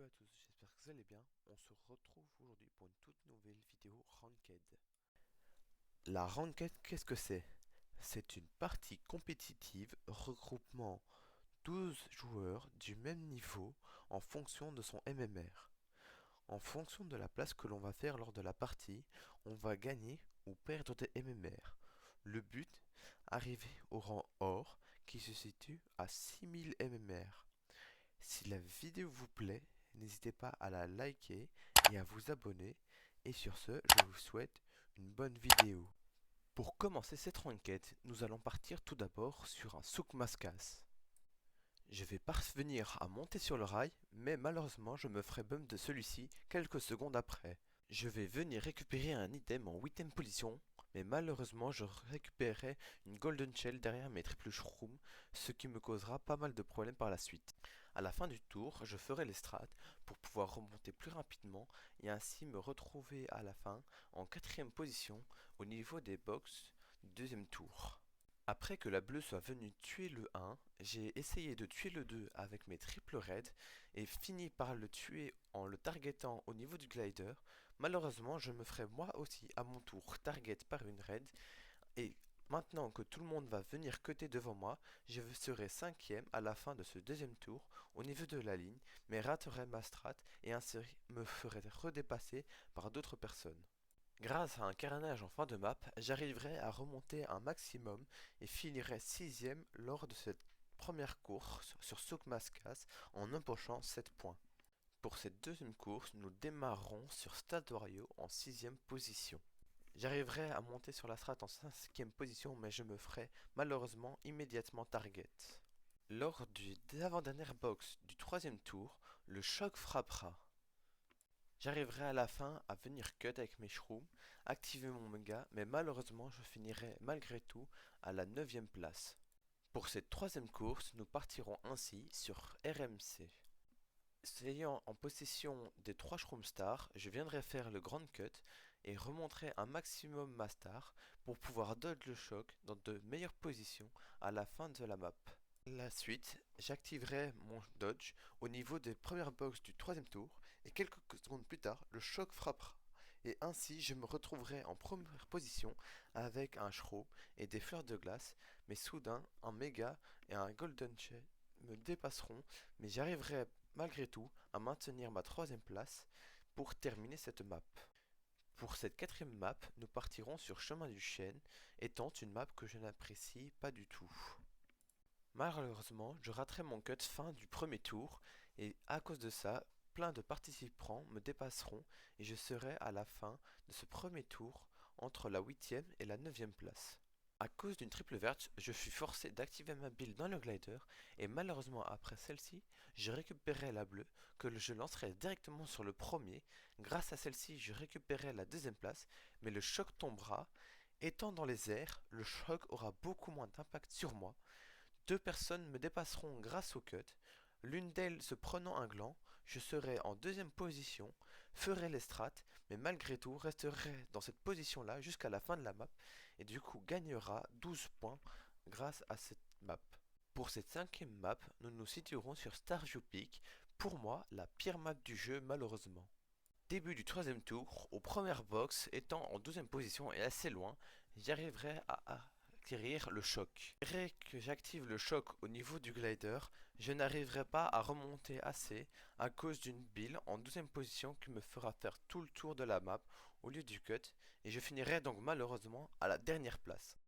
à tous, j'espère que vous allez bien. On se retrouve aujourd'hui pour une toute nouvelle vidéo Ranked. La Ranked, qu'est-ce que c'est? C'est une partie compétitive regroupant 12 joueurs du même niveau en fonction de son MMR. En fonction de la place que l'on va faire lors de la partie, on va gagner ou perdre des MMR. Le but, arriver au rang or qui se situe à 6000 MMR. Si la vidéo vous plaît, n'hésitez pas à la liker et à vous abonner. Et sur ce, je vous souhaite une bonne vidéo. Pour commencer cette enquête, nous allons partir tout d'abord sur un souk maskas. Je vais parvenir à monter sur le rail, mais malheureusement je me ferai bump de celui-ci quelques secondes après. Je vais venir récupérer un item en 8ème position, mais malheureusement je récupérerai une golden shell derrière mes triple shrooms, ce qui me causera pas mal de problèmes par la suite. À la fin du tour, je ferai les strats pour pouvoir remonter plus rapidement et ainsi me retrouver à la fin en 4ème position au niveau des box du deuxième tour. Après que la bleue soit venue tuer le 1, j'ai essayé de tuer le 2 avec mes triple raids et fini par le tuer en le targetant au niveau du glider. Malheureusement, je me ferai moi aussi à mon tour target par une raid et maintenant que tout le monde va venir cutter devant moi, je serai 5ème à la fin de ce deuxième tour au niveau de la ligne, mais raterai ma strat et ainsi me ferai redépasser par d'autres personnes. Grâce à un carnage en fin de map, j'arriverai à remonter un maximum et finirai 6ème lors de cette première course sur Souk Maskas en empochant 7 points. Pour cette deuxième course, nous démarrerons sur Stade Wario en 6ème position. J'arriverai à monter sur la strat en 5ème position, mais je me ferai malheureusement immédiatement target. Lors du avant-dernière box du 3ème tour, le choc frappera. J'arriverai à la fin à venir cut avec mes shrooms, activer mon mega, mais malheureusement je finirai malgré tout à la 9ème place. Pour cette troisième course, nous partirons ainsi sur RMC. Ayant en possession des 3 Shroom Stars, je viendrai faire le grand cut et remonterai un maximum ma star pour pouvoir dodge le choc dans de meilleures positions à la fin de la map. La suite, j'activerai mon dodge au niveau des premières boxes du troisième tour et quelques secondes plus tard, le choc frappera. Et ainsi, je me retrouverai en première position avec un shroom et des fleurs de glace, mais soudain, un méga et un golden shell me dépasseront, mais j'arriverai malgré tout à maintenir ma troisième place pour terminer cette map. Pour cette quatrième map, nous partirons sur Chemin du Chêne, étant une map que je n'apprécie pas du tout. Malheureusement, je raterai mon cut fin du premier tour et à cause de ça, plein de participants me dépasseront et je serai à la fin de ce premier tour entre la 8ème et la 9ème place. À cause d'une triple verte, je fus forcé d'activer ma build dans le glider et malheureusement après celle-ci, je récupérerai la bleue que je lancerai directement sur le premier. Grâce à celle-ci, je récupérerai la deuxième place, mais le choc tombera. Étant dans les airs, le choc aura beaucoup moins d'impact sur moi. Deux personnes me dépasseront grâce au cut. L'une d'elles se prenant un gland, je serai en deuxième position, ferai les strats, mais malgré tout resterai dans cette position-là jusqu'à la fin de la map et du coup gagnera 12 points grâce à cette map. Pour cette cinquième map, nous nous situerons sur Stardew Peak, pour moi la pire map du jeu malheureusement. Début du troisième tour, aux premières box, étant en 12ème position et assez loin, j'arriverai à acquérir le choc. Dès que j'active le choc au niveau du glider, je n'arriverai pas à remonter assez à cause d'une bille en 12ème position qui me fera faire tout le tour de la map au lieu du cut et je finirai donc malheureusement à la dernière place.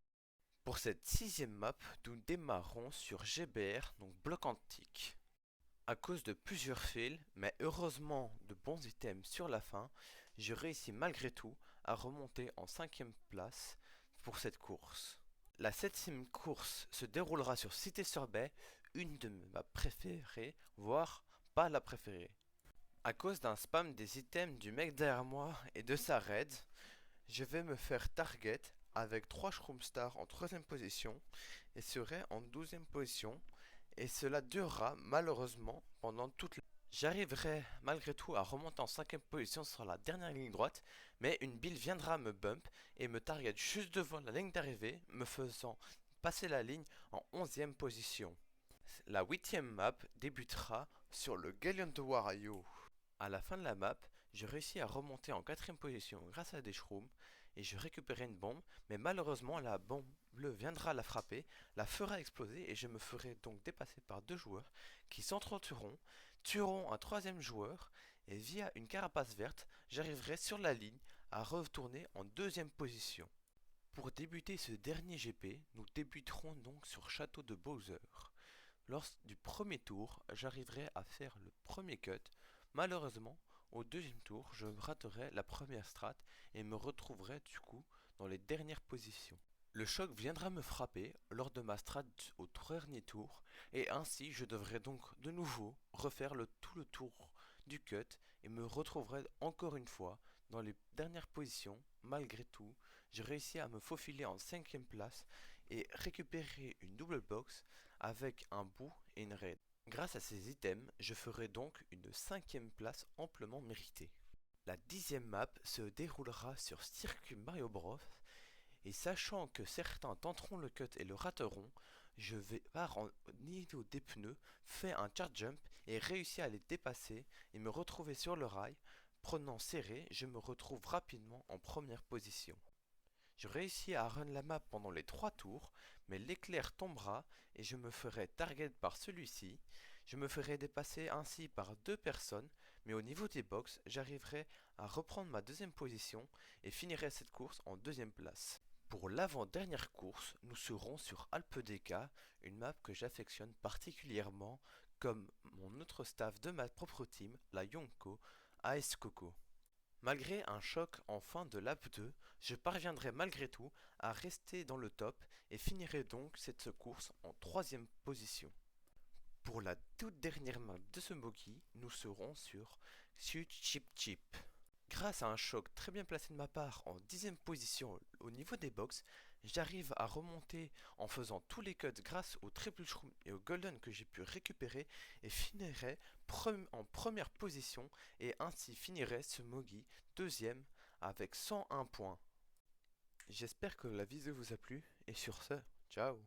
Pour cette sixième map, nous démarrons sur GBR, donc bloc antique. À cause de plusieurs fails, mais heureusement de bons items sur la fin, je réussis malgré tout à remonter en 5ème place pour cette course. La 7ème course se déroulera sur Cité-sur-Baie, une de mes maps préférées, voire pas la préférée. À cause d'un spam des items du mec derrière moi et de sa raid, je vais me faire target avec 3 Shroom Stars en 3ème position et serai en 12ème position et cela durera malheureusement pendant toute la... J'arriverai malgré tout à remonter en 5ème position sur la dernière ligne droite, mais une bille viendra me bump et me target juste devant la ligne d'arrivée, me faisant passer la ligne en 11ème position. La 8ème map débutera sur le Galleon de Wario. À la fin de la map, je réussis à remonter en quatrième position grâce à des shrooms et je récupérais une bombe, mais malheureusement la bombe bleue viendra la frapper, la fera exploser et je me ferai donc dépasser par deux joueurs qui s'entretueront, tueront un troisième joueur et via une carapace verte, j'arriverai sur la ligne à retourner en deuxième position. Pour débuter ce dernier GP, nous débuterons donc sur Château de Bowser. Lors du premier tour, j'arriverai à faire le premier cut. Malheureusement, au deuxième tour, je raterai la première strat et me retrouverai du coup dans les dernières positions. Le choc viendra me frapper lors de ma strat au dernier tour et ainsi je devrais donc de nouveau refaire tout le tour du cut et me retrouverai encore une fois dans les dernières positions. Malgré tout, j'ai réussi à me faufiler en cinquième place et récupérer une double box avec un bout et une raid. Grâce à ces items, je ferai donc une cinquième place amplement méritée. La 10e map se déroulera sur Circuit Mario Bros. Et sachant que certains tenteront le cut et le rateront, je vais par au niveau des pneus, fais un charge jump et réussis à les dépasser et me retrouver sur le rail. Prenant serré, je me retrouve rapidement en première position. Je réussis à run la map pendant les 3 tours, mais l'éclair tombera et je me ferai target par celui-ci. Je me ferai dépasser ainsi par deux personnes, mais au niveau des box, j'arriverai à reprendre ma deuxième position et finirai cette course en deuxième place. Pour l'avant-dernière course, nous serons sur Alpe d'Huez, une map que j'affectionne particulièrement comme mon autre staff de ma propre team, la Yonko AS Coco. Malgré un choc en fin de lap 2, je parviendrai malgré tout à rester dans le top et finirai donc cette course en troisième position. Pour la toute dernière map de ce bogey, nous serons sur Chip Chip Chip. Grâce à un choc très bien placé de ma part en 10ème position au niveau des box, j'arrive à remonter en faisant tous les cuts grâce au triple shroom et au golden que j'ai pu récupérer et finirai en première position et ainsi finirai ce Mogi deuxième avec 101 points. J'espère que la vidéo vous a plu et sur ce, ciao.